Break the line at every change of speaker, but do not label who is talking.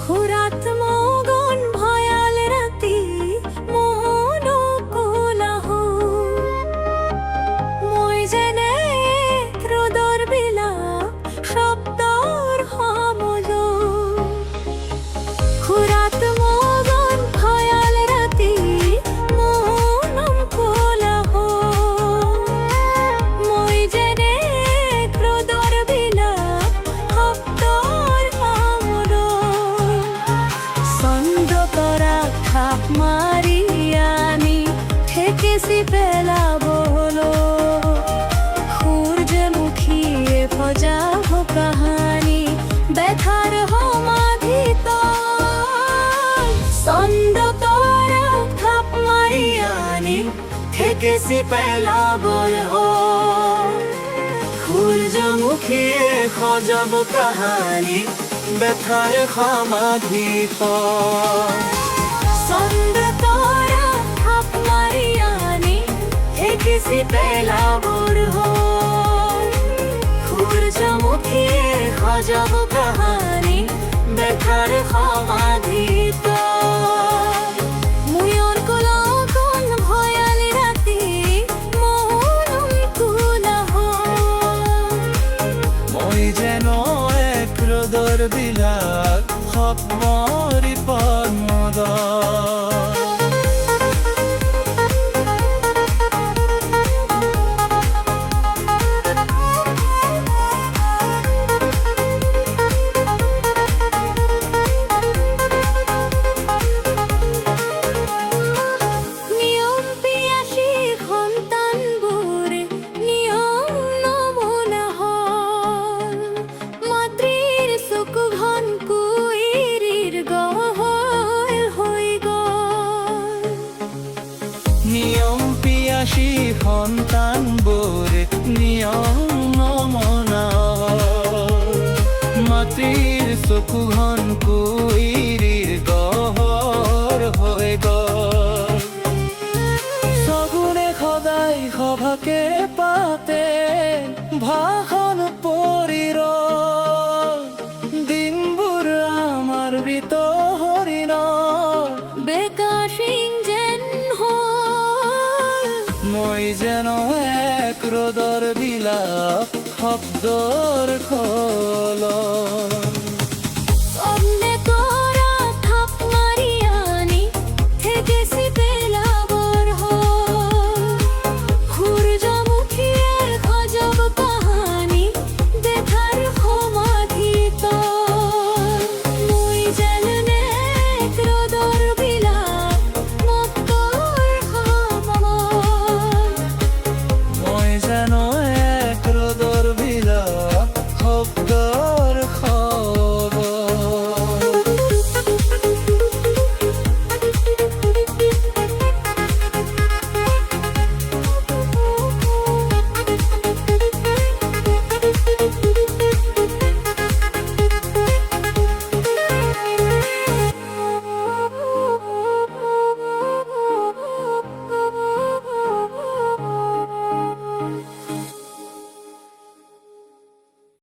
খুৰাত মগন ভয়াল ৰাতি মোহন কোলাহ মই যেনে ৰ'দৰ বিলাপ শব্দৰ সমজ খুৰাত মগন ভয়াল ৰাতি মোহন কোলাহ মই যেনে ৰ'দৰ বিলাপ শব্দৰ সমজ ছন্দ তৰা থাপ মাৰি আনি ঠেকেচি পেলাব হলো সূৰ্যমুখীয়ে সজাব কাহানী ব্যথাৰ সমাধিত ছন্দ তৰা থাপ মাৰি আনি ঠেকেচি পেলাব সূৰ্যমুখীয়ে সজাব কাহানী ব্যথাৰ সমাধিত ছন্দ তৰা থাপ মাৰি আনি ঠেকেচি পেলাবৰ সূৰ্যমুখীয়ে সজাব কাহানী ব্যথাৰ সমাধিত মুয়ৰ কলকন ভয়ালি ৰাতি মোহন কোলাহ
মই যেন এক ৰ'দৰ বিলাক সপমৰি পদ্মদ
নিয়ম পিয়াসী সন্তানবোৰে নিয়ম নমনা হল মাতৃৰ চকু ঘন কুইৰিৰ গহল হৈ গল
নিয়ম পিয়াসী সন্তানবোৰে নিয়ম নমনা মাতৃৰ চকু ঘন কুইৰিৰ গহৰ হৈ গল সগুনে সদায় সভাকে পাতে ভাষণ পৰিৰ দিনবোৰ আমাৰ বিত হৰিণ
বেকাশিং যেন হল
মই যেন এক ৰ'দৰ বিলাপ শব্দৰ খল